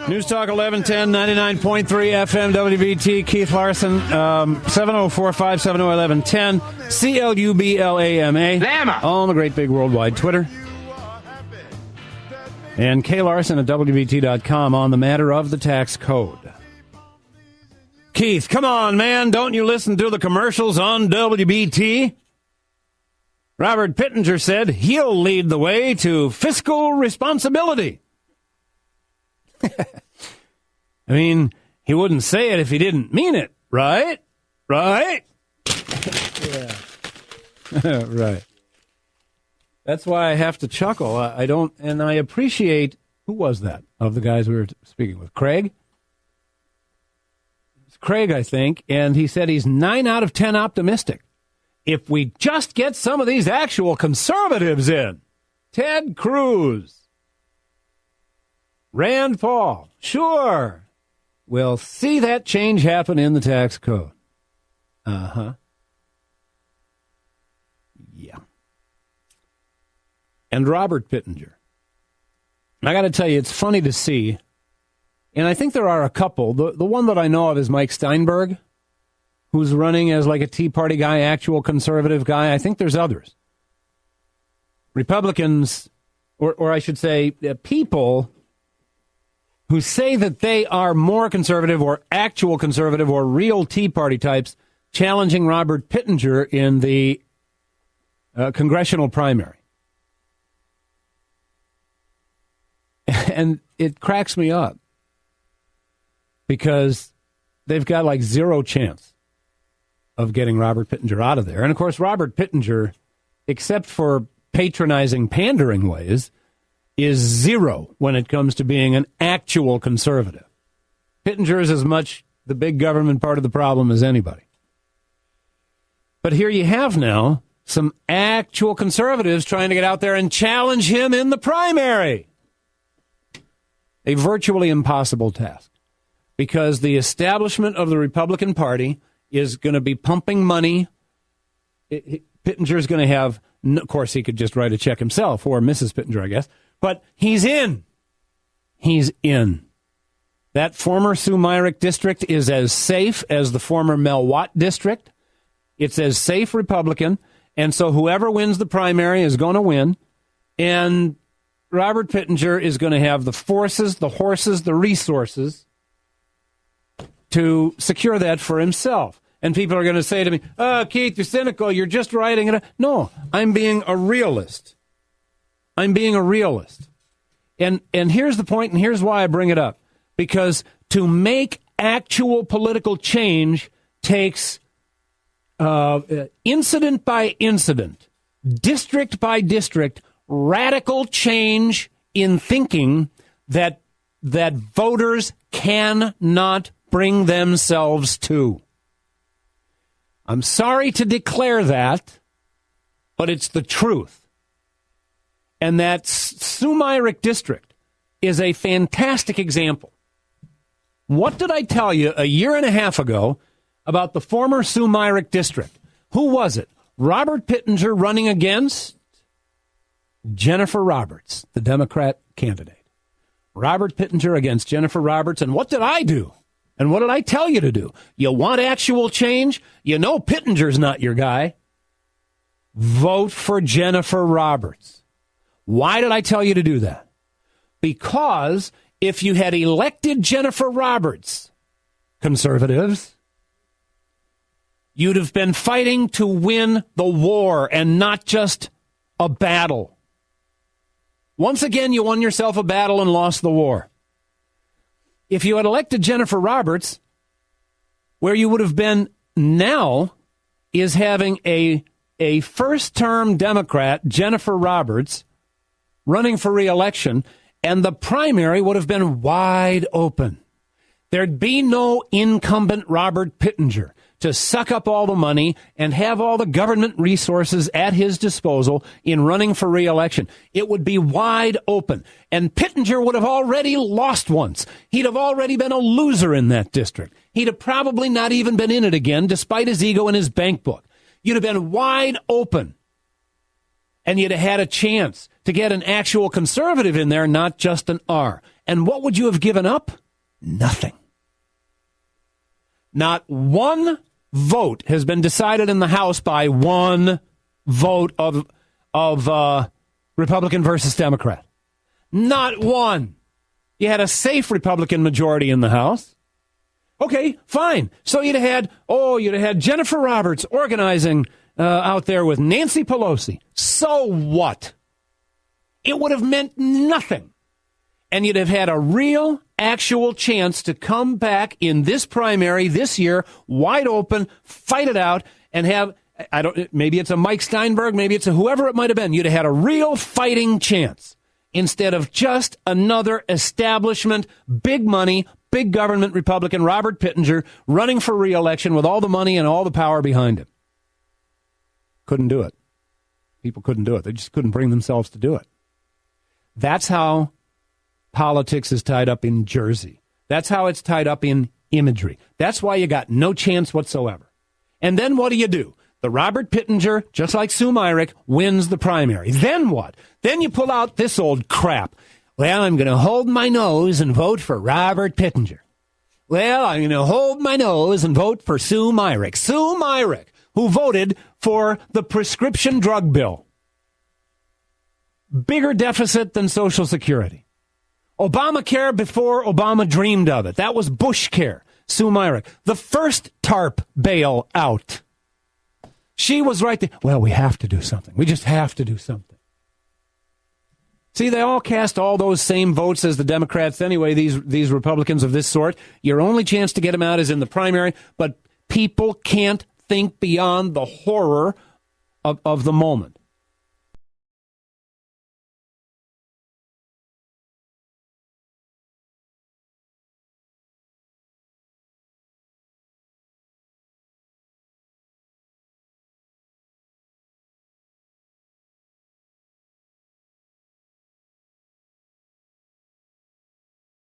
News Talk 1110, 99.3 FM WBT. Keith Larson, 704-570-1110. CLUBLAMA. Lama. On the great big worldwide Twitter. And K. Larson at WBT.com on the matter of the tax code. Keith, come on, man. Don't you listen to the commercials on WBT? Robert Pittenger said he'll lead the way to fiscal responsibility. I mean, he wouldn't say it if he didn't mean it, right? Right? Yeah. Right. That's why I have to chuckle. I don't, and I appreciate, who was that of the guys we were speaking with? Craig? It's Craig, I think, and he said he's 9 out of 10 optimistic. If we just get some of these actual conservatives in, Ted Cruz, Rand Paul, sure, we'll see that change happen in the tax code. Uh-huh. Yeah. And Robert Pittenger. I got to tell you, it's funny to see, and I think there are a couple. The one that I know of is Mike Steinberg, who's running as like a Tea Party guy, actual conservative guy. I think there's others. Republicans, or I should say people who say that they are more conservative or actual conservative or real Tea Party types, challenging Robert Pittenger in the congressional primary. And it cracks me up because they've got like zero chance of getting Robert Pittenger out of there. And, of course, Robert Pittenger, except for patronizing, pandering ways, is zero when it comes to being an actual conservative. Pittenger is as much the big government part of the problem as anybody. But here you have now some actual conservatives trying to get out there and challenge him in the primary. A virtually impossible task because the establishment of the Republican Party is going to be pumping money. Pittenger is going to have, of course, he could just write a check himself, or Mrs. Pittenger, I guess. But he's in. He's in. That former Sue Myrick district is as safe as the former Mel Watt district. It's as safe Republican. And so whoever wins the primary is going to win. And Robert Pittenger is going to have the forces, the horses, the resources to secure that for himself. And people are going to say to me, oh, Keith, you're cynical. You're just writing it. No, I'm being a realist. I'm being a realist. And here's the point, and here's why I bring it up. Because to make actual political change takes incident by incident, district by district, radical change in thinking that voters cannot bring themselves to. I'm sorry to declare that, but it's the truth. And that Sue Myrick district is a fantastic example. What did I tell you a year and a half ago about the former Sue Myrick district? Who was it? Robert Pittenger running against Jennifer Roberts, the Democrat candidate. Robert Pittenger against Jennifer Roberts. And what did I do? And what did I tell you to do? You want actual change? You know Pittenger's not your guy. Vote for Jennifer Roberts. Why did I tell you to do that? Because if you had elected Jennifer Roberts, conservatives, you'd have been fighting to win the war and not just a battle. Once again, you won yourself a battle and lost the war. If you had elected Jennifer Roberts, where you would have been now is having a first-term Democrat, Jennifer Roberts, running for re-election, and the primary would have been wide open. There'd be no incumbent Robert Pittenger to suck up all the money and have all the government resources at his disposal in running for re-election. It would be wide open. And Pittenger would have already lost once. He'd have already been a loser in that district. He'd have probably not even been in it again, despite his ego and his bank book. You'd have been wide open. And you'd have had a chance to get an actual conservative in there, not just an R. And what would you have given up? Nothing. Not one vote has been decided in the House by one vote of Republican versus Democrat. Not one. You had a safe Republican majority in the House. Okay, fine. So you'd have had Jennifer Roberts organizing out there with Nancy Pelosi. So what? It would have meant nothing. And you'd have had a real, actual chance to come back in this primary this year, wide open, fight it out, and have, maybe it's a Mike Steinberg, maybe it's a whoever it might have been. You'd have had a real fighting chance instead of just another establishment, big money, big government Republican, Robert Pittenger, running for re-election with all the money and all the power behind him. Couldn't do it. People couldn't do it. They just couldn't bring themselves to do it. That's how politics is tied up in Jersey. That's how it's tied up in imagery. That's why you got no chance whatsoever. And then what do? The Robert Pittenger, just like Sue Myrick, wins the primary. Then what? Then you pull out this old crap. Well, I'm going to hold my nose and vote for Robert Pittenger. Well, I'm going to hold my nose and vote for Sue Myrick. Sue Myrick, who voted for the prescription drug bill. Bigger deficit than Social Security. Obamacare before Obama dreamed of it. That was Bush care. Sue Myrick. The first TARP bailout. She was right there. Well, we have to do something. We just have to do something. See, they all cast all those same votes as the Democrats anyway, these Republicans of this sort. Your only chance to get them out is in the primary, but people can't think beyond the horror of the moment.